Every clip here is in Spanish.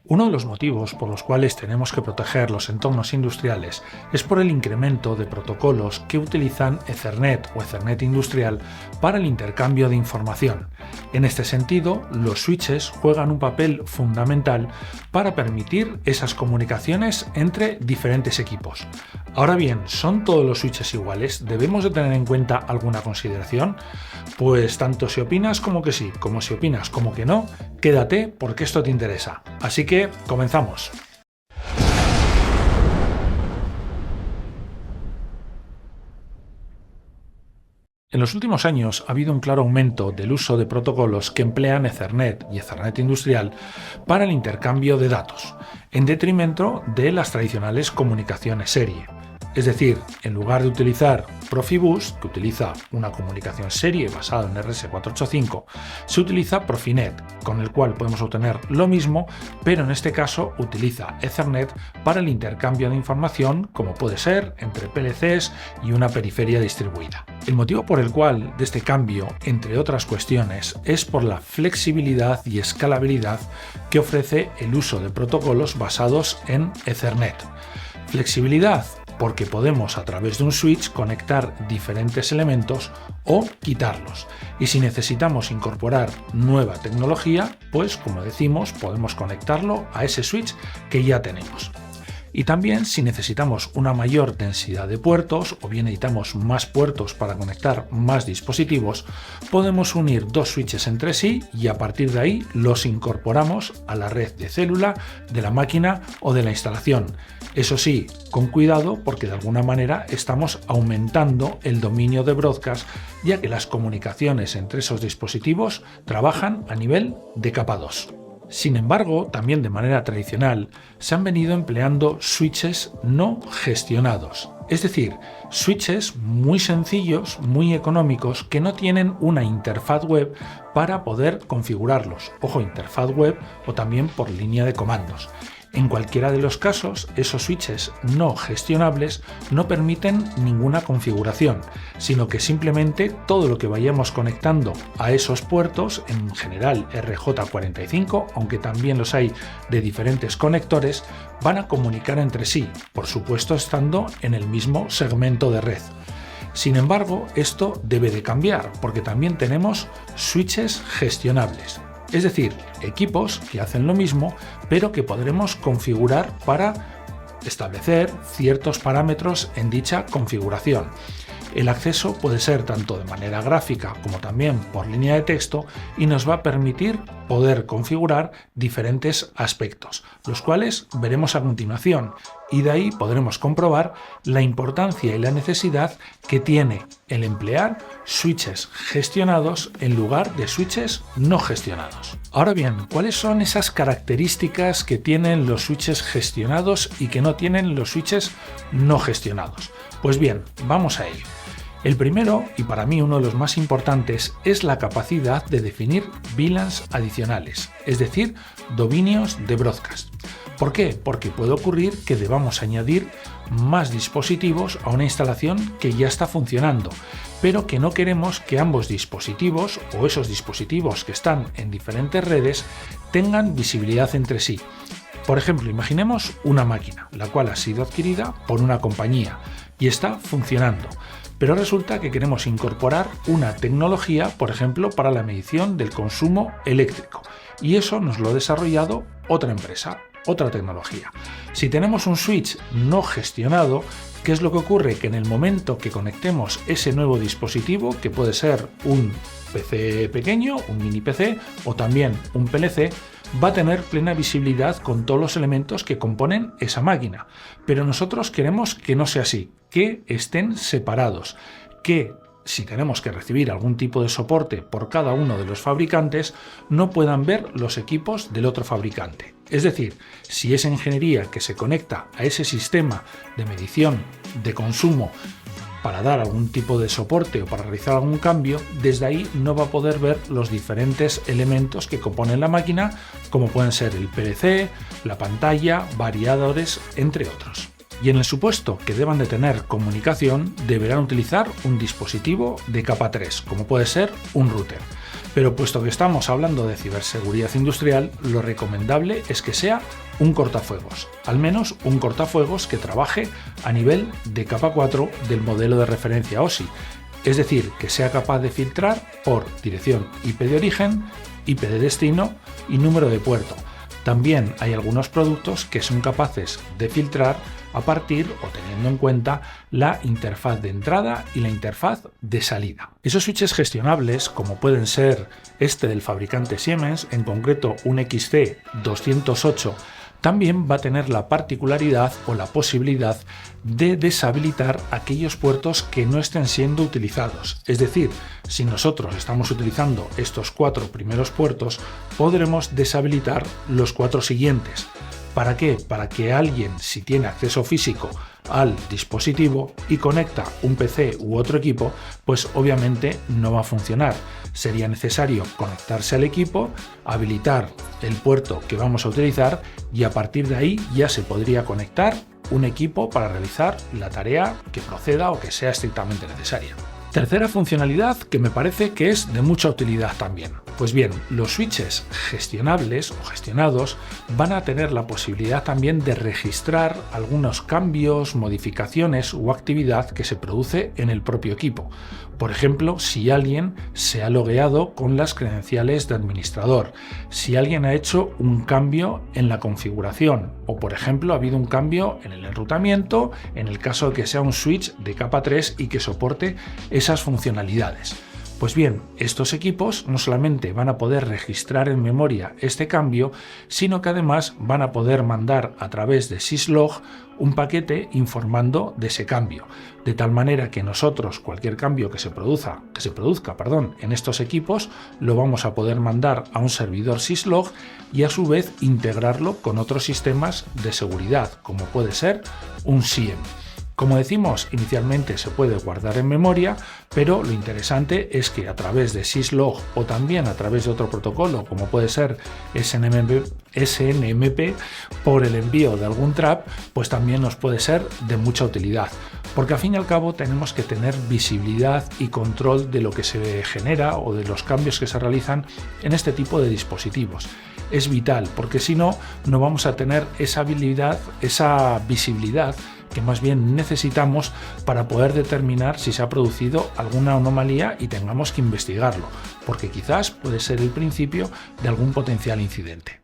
Uno de los motivos por los cuales tenemos que proteger los entornos industriales es por el incremento de protocolos que utilizan Ethernet o Ethernet industrial para el intercambio de información. En este sentido, los switches juegan un papel fundamental para permitir esas comunicaciones entre diferentes equipos. Ahora bien, ¿son todos los switches iguales? ¿Debemos de tener en cuenta alguna consideración? Pues tanto si opinas como que sí, como si opinas como que no, quédate porque esto te interesa. Así que, comenzamos. En los últimos años ha habido un claro aumento del uso de protocolos que emplean Ethernet y Ethernet industrial para el intercambio de datos, en detrimento de las tradicionales comunicaciones serie. Es decir, en lugar de utilizar Profibus, que utiliza una comunicación serie basada en RS485, se utiliza Profinet, con el cual podemos obtener lo mismo, pero en este caso utiliza Ethernet para el intercambio de información, como puede ser entre PLCs y una periferia distribuida. El motivo por el cual de este cambio, entre otras cuestiones, es por la flexibilidad y escalabilidad que ofrece el uso de protocolos basados en Ethernet. Flexibilidad, porque podemos a través de un switch conectar diferentes elementos o quitarlos. Y si necesitamos incorporar nueva tecnología, pues como decimos, podemos conectarlo a ese switch que ya tenemos. Y también si necesitamos una mayor densidad de puertos o bien necesitamos más puertos para conectar más dispositivos, podemos unir dos switches entre sí y a partir de ahí los incorporamos a la red de célula de la máquina o de la instalación. Eso sí, con cuidado porque de alguna manera estamos aumentando el dominio de broadcast, ya que las comunicaciones entre esos dispositivos trabajan a nivel de capa 2. Sin embargo, también de manera tradicional, se han venido empleando switches no gestionados, es decir, switches muy sencillos, muy económicos, que no tienen una interfaz web para poder configurarlos. Ojo, interfaz web o también por línea de comandos. En cualquiera de los casos, esos switches no gestionables no permiten ninguna configuración, sino que simplemente todo lo que vayamos conectando a esos puertos, en general RJ45, aunque también los hay de diferentes conectores, van a comunicar entre sí, por supuesto estando en el mismo segmento de red. Sin embargo, esto debe de cambiar, porque también tenemos switches gestionables. Es decir, equipos que hacen lo mismo, pero que podremos configurar para establecer ciertos parámetros en dicha configuración. El acceso puede ser tanto de manera gráfica como también por línea de texto y nos va a permitir poder configurar diferentes aspectos, los cuales veremos a continuación, y de ahí podremos comprobar la importancia y la necesidad que tiene el emplear switches gestionados en lugar de switches no gestionados. Ahora bien, ¿cuáles son esas características que tienen los switches gestionados y que no tienen los switches no gestionados? Pues bien, vamos a ello. El primero, y para mí uno de los más importantes, es la capacidad de definir VLANs adicionales, es decir, dominios de broadcast. ¿Por qué? Porque puede ocurrir que debamos añadir más dispositivos a una instalación que ya está funcionando, pero que no queremos que ambos dispositivos o esos dispositivos que están en diferentes redes tengan visibilidad entre sí. Por ejemplo, imaginemos una máquina, la cual ha sido adquirida por una compañía y está funcionando, pero resulta que queremos incorporar una tecnología, por ejemplo, para la medición del consumo eléctrico, y eso nos lo ha desarrollado otra empresa, otra tecnología. Si tenemos un switch no gestionado, ¿qué es lo que ocurre? Que en el momento que conectemos ese nuevo dispositivo, que puede ser un PC pequeño, un mini PC o también un PLC, va a tener plena visibilidad con todos los elementos que componen esa máquina. Pero nosotros queremos que no sea así, que estén separados, que si tenemos que recibir algún tipo de soporte por cada uno de los fabricantes, no puedan ver los equipos del otro fabricante. Es decir, si esa ingeniería que se conecta a ese sistema de medición de consumo para dar algún tipo de soporte o para realizar algún cambio, desde ahí no va a poder ver los diferentes elementos que componen la máquina, como pueden ser el PLC, la pantalla, variadores, entre otros. Y en el supuesto que deban de tener comunicación, deberán utilizar un dispositivo de capa 3, como puede ser un router. Pero puesto que estamos hablando de ciberseguridad industrial, lo recomendable es que sea un cortafuegos, al menos un cortafuegos que trabaje a nivel de capa 4 del modelo de referencia OSI, es decir, que sea capaz de filtrar por dirección IP de origen, IP de destino y número de puerto. También hay algunos productos que son capaces de filtrar a partir o teniendo en cuenta la interfaz de entrada y la interfaz de salida. Esos switches gestionables, como pueden ser este del fabricante Siemens, en concreto un XC208, también va a tener la particularidad o la posibilidad de deshabilitar aquellos puertos que no estén siendo utilizados. Es decir, si nosotros estamos utilizando estos 4 primeros puertos, podremos deshabilitar los 4 siguientes. ¿Para qué? Para que alguien, si tiene acceso físico al dispositivo y conecta un PC u otro equipo, pues obviamente no va a funcionar. Sería necesario conectarse al equipo, habilitar el puerto que vamos a utilizar y a partir de ahí ya se podría conectar un equipo para realizar la tarea que proceda o que sea estrictamente necesaria. Tercera funcionalidad que me parece que es de mucha utilidad también. Pues bien, los switches gestionables o gestionados van a tener la posibilidad también de registrar algunos cambios, modificaciones o actividad que se produce en el propio equipo. Por ejemplo, si alguien se ha logueado con las credenciales de administrador, si alguien ha hecho un cambio en la configuración o, por ejemplo, ha habido un cambio en el enrutamiento en el caso de que sea un switch de capa 3 y que soporte esas funcionalidades. Pues bien, estos equipos no solamente van a poder registrar en memoria este cambio, sino que además van a poder mandar a través de syslog un paquete informando de ese cambio, de tal manera que nosotros cualquier cambio que se produzca, en estos equipos lo vamos a poder mandar a un servidor syslog y a su vez integrarlo con otros sistemas de seguridad, como puede ser un SIEM. Como decimos, inicialmente se puede guardar en memoria, pero lo interesante es que a través de syslog o también a través de otro protocolo, como puede ser SNMP, por el envío de algún trap, pues también nos puede ser de mucha utilidad. Porque al fin y al cabo tenemos que tener visibilidad y control de lo que se genera o de los cambios que se realizan en este tipo de dispositivos. Es vital, porque si no, no vamos a tener esa habilidad, esa visibilidad que más bien necesitamos para poder determinar si se ha producido alguna anomalía y tengamos que investigarlo, porque quizás puede ser el principio de algún potencial incidente.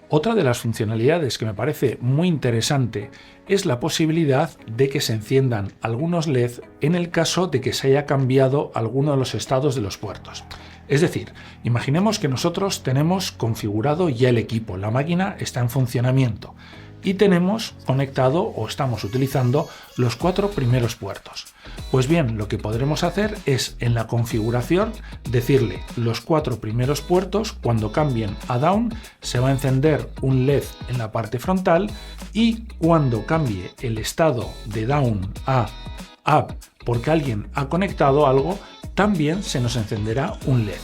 Otra de las funcionalidades que me parece muy interesante es la posibilidad de que se enciendan algunos LED en el caso de que se haya cambiado alguno de los estados de los puertos. Es decir, imaginemos que nosotros tenemos configurado ya el equipo, la máquina está en funcionamiento y tenemos conectado o estamos utilizando los 4 primeros puertos. Pues bien, lo que podremos hacer es en la configuración decirle los 4 primeros puertos, cuando cambien a down se va a encender un LED en la parte frontal y cuando cambie el estado de down a up porque alguien ha conectado algo, también se nos encenderá un LED.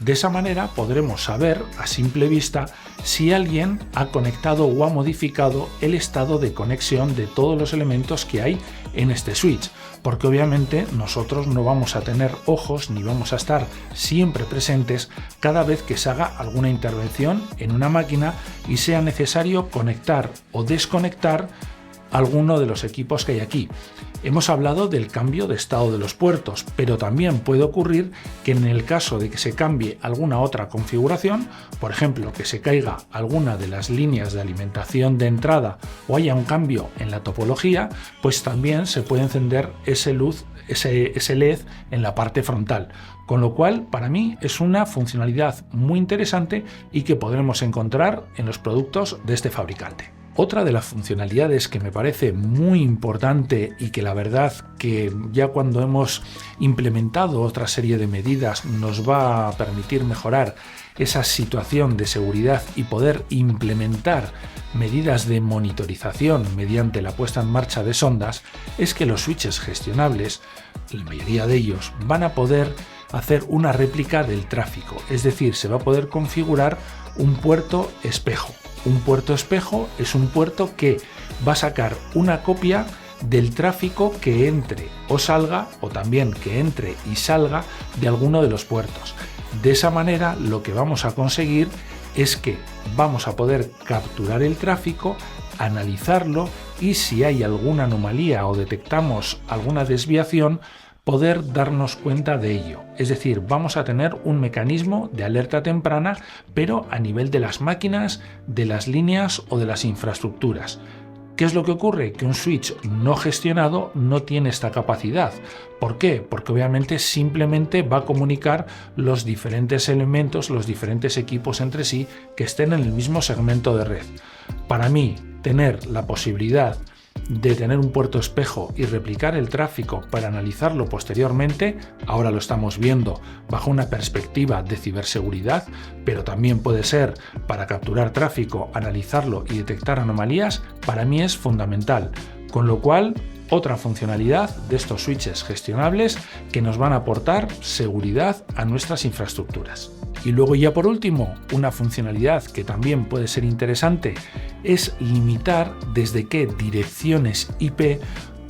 De esa manera podremos saber a simple vista si alguien ha conectado o ha modificado el estado de conexión de todos los elementos que hay en este switch, porque obviamente nosotros no vamos a tener ojos ni vamos a estar siempre presentes cada vez que se haga alguna intervención en una máquina y sea necesario conectar o desconectar alguno de los equipos que hay aquí. Hemos hablado del cambio de estado de los puertos, pero también puede ocurrir que en el caso de que se cambie alguna otra configuración, por ejemplo, que se caiga alguna de las líneas de alimentación de entrada o haya un cambio en la topología, pues también se puede encender ese LED en la parte frontal. Con lo cual, para mí, es una funcionalidad muy interesante y que podremos encontrar en los productos de este fabricante. Otra de las funcionalidades que me parece muy importante y que la verdad que ya cuando hemos implementado otra serie de medidas nos va a permitir mejorar esa situación de seguridad y poder implementar medidas de monitorización mediante la puesta en marcha de sondas es que los switches gestionables, la mayoría de ellos, van a poder hacer una réplica del tráfico, es decir, se va a poder configurar un puerto espejo. Un puerto espejo es un puerto que va a sacar una copia del tráfico que entre o salga, o también que entre y salga de alguno de los puertos. De esa manera lo que vamos a conseguir es que vamos a poder capturar el tráfico, analizarlo y si hay alguna anomalía o detectamos alguna desviación, poder darnos cuenta de ello. Es decir, vamos a tener un mecanismo de alerta temprana, pero a nivel de las máquinas, de las líneas o de las infraestructuras. ¿Qué es lo que ocurre? Que un switch no gestionado no tiene esta capacidad. ¿Por qué? Porque obviamente simplemente va a comunicar los diferentes elementos, los diferentes equipos entre sí que estén en el mismo segmento de red. Para mí, tener la posibilidad de tener un puerto espejo y replicar el tráfico para analizarlo posteriormente, ahora lo estamos viendo bajo una perspectiva de ciberseguridad, pero también puede ser para capturar tráfico, analizarlo y detectar anomalías, para mí es fundamental. Con lo cual, otra funcionalidad de estos switches gestionables que nos van a aportar seguridad a nuestras infraestructuras. Y luego ya por último, una funcionalidad que también puede ser interesante es limitar desde qué direcciones IP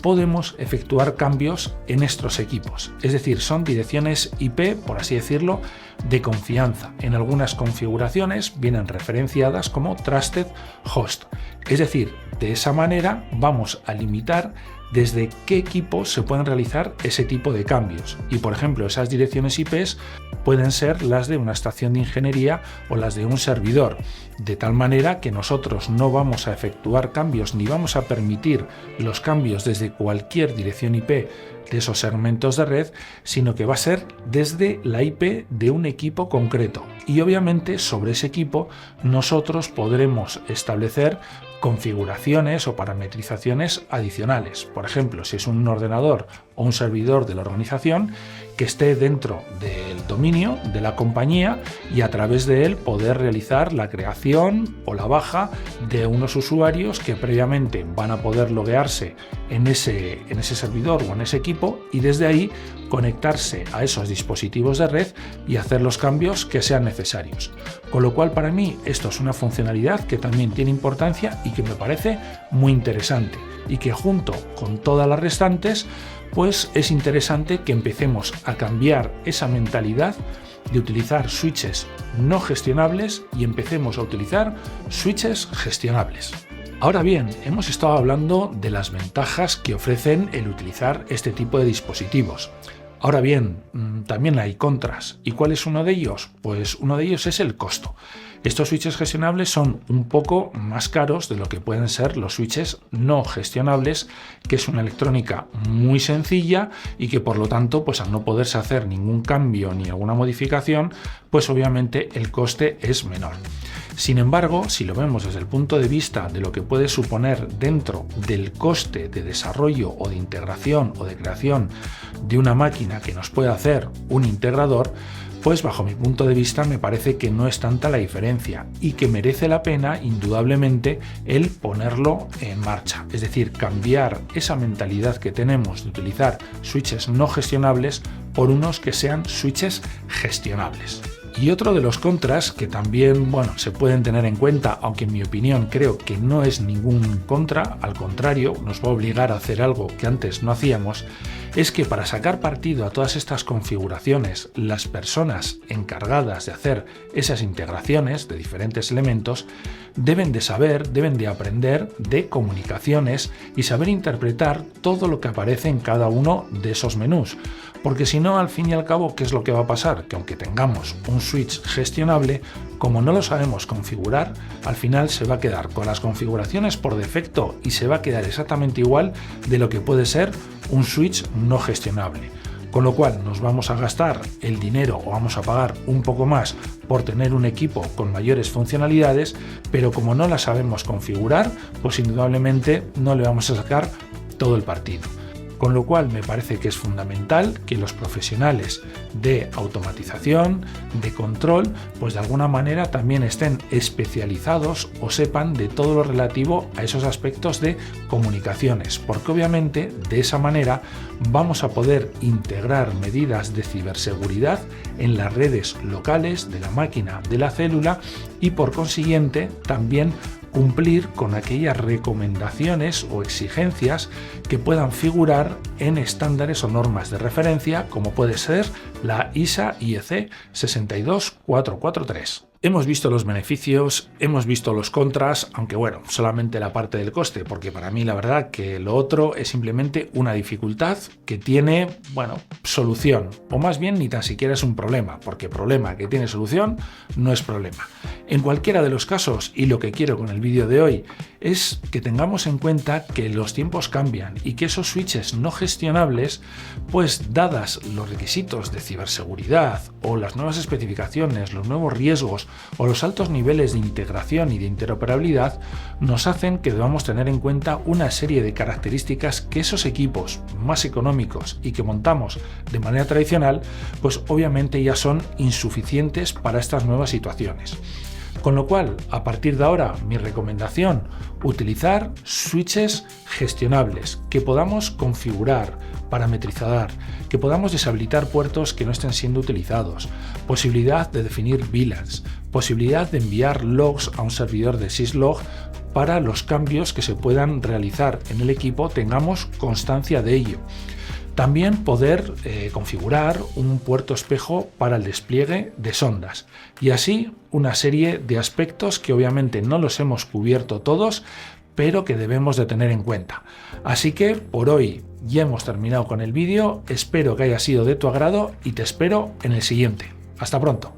podemos efectuar cambios en nuestros equipos. Es decir, son direcciones IP, por así decirlo, de confianza. En algunas configuraciones vienen referenciadas como Trusted Host. Es decir, de esa manera vamos a limitar desde qué equipos se pueden realizar ese tipo de cambios. Y por ejemplo, esas direcciones IPs pueden ser las de una estación de ingeniería o las de un servidor, de tal manera que nosotros no vamos a efectuar cambios ni vamos a permitir los cambios desde cualquier dirección IP de esos segmentos de red, sino que va a ser desde la IP de un equipo concreto. Y obviamente sobre ese equipo nosotros podremos establecer configuraciones o parametrizaciones adicionales. Por ejemplo, si es un ordenador o un servidor de la organización que esté dentro del dominio de la compañía y a través de él poder realizar la creación o la baja de unos usuarios que previamente van a poder loguearse en ese servidor o en ese equipo y desde ahí conectarse a esos dispositivos de red y hacer los cambios que sean necesarios. Con lo cual, para mí esto es una funcionalidad que también tiene importancia y que me parece muy interesante y que junto con todas las restantes pues es interesante que empecemos a cambiar esa mentalidad de utilizar switches no gestionables y empecemos a utilizar switches gestionables. Ahora bien, hemos estado hablando de las ventajas que ofrecen el utilizar este tipo de dispositivos. Ahora bien, también hay contras. ¿Y cuál es uno de ellos? Pues uno de ellos es el costo. Estos switches gestionables son un poco más caros de lo que pueden ser los switches no gestionables, que es una electrónica muy sencilla y que por lo tanto, pues al no poderse hacer ningún cambio ni alguna modificación, pues obviamente el coste es menor. Sin embargo, si lo vemos desde el punto de vista de lo que puede suponer dentro del coste de desarrollo o de integración o de creación de una máquina que nos puede hacer un integrador, pues bajo mi punto de vista me parece que no es tanta la diferencia y que merece la pena indudablemente el ponerlo en marcha. Es decir, cambiar esa mentalidad que tenemos de utilizar switches no gestionables por unos que sean switches gestionables. Y otro de los contras que también, se pueden tener en cuenta, aunque en mi opinión creo que no es ningún contra, al contrario, nos va a obligar a hacer algo que antes no hacíamos, es que para sacar partido a todas estas configuraciones, las personas encargadas de hacer esas integraciones de diferentes elementos deben de saber, deben de aprender de comunicaciones y saber interpretar todo lo que aparece en cada uno de esos menús. Porque si no, al fin y al cabo, ¿qué es lo que va a pasar? Que aunque tengamos un switch gestionable, como no lo sabemos configurar, al final se va a quedar con las configuraciones por defecto y se va a quedar exactamente igual de lo que puede ser un switch no gestionable. Con lo cual nos vamos a gastar el dinero o vamos a pagar un poco más por tener un equipo con mayores funcionalidades, pero como no las sabemos configurar, pues indudablemente no le vamos a sacar todo el partido. Con lo cual me parece que es fundamental que los profesionales de automatización, de control, pues de alguna manera también estén especializados o sepan de todo lo relativo a esos aspectos de comunicaciones, porque obviamente de esa manera vamos a poder integrar medidas de ciberseguridad en las redes locales de la máquina, de la célula y por consiguiente también cumplir con aquellas recomendaciones o exigencias que puedan figurar en estándares o normas de referencia, como puede ser la ISA IEC 62443. Hemos visto los beneficios, hemos visto los contras, aunque bueno, solamente la parte del coste, porque para mí la verdad que lo otro es simplemente una dificultad que tiene, bueno, solución, o más bien ni tan siquiera es un problema, porque problema que tiene solución no es problema. En cualquiera de los casos, y lo que quiero con el vídeo de hoy, es que tengamos en cuenta que los tiempos cambian y que esos switches no gestionables, pues dadas los requisitos de ciberseguridad o las nuevas especificaciones, los nuevos riesgos o los altos niveles de integración y de interoperabilidad, nos hacen que debamos tener en cuenta una serie de características que esos equipos más económicos y que montamos de manera tradicional, pues obviamente ya son insuficientes para estas nuevas situaciones. Con lo cual, a partir de ahora, mi recomendación, utilizar switches gestionables, que podamos configurar, parametrizar, que podamos deshabilitar puertos que no estén siendo utilizados, posibilidad de definir VLANs, posibilidad de enviar logs a un servidor de syslog para los cambios que se puedan realizar en el equipo, tengamos constancia de ello. También poder configurar un puerto espejo para el despliegue de sondas y así una serie de aspectos que obviamente no los hemos cubierto todos, pero que debemos de tener en cuenta. Así que por hoy ya hemos terminado con el vídeo, espero que haya sido de tu agrado y te espero en el siguiente. Hasta pronto.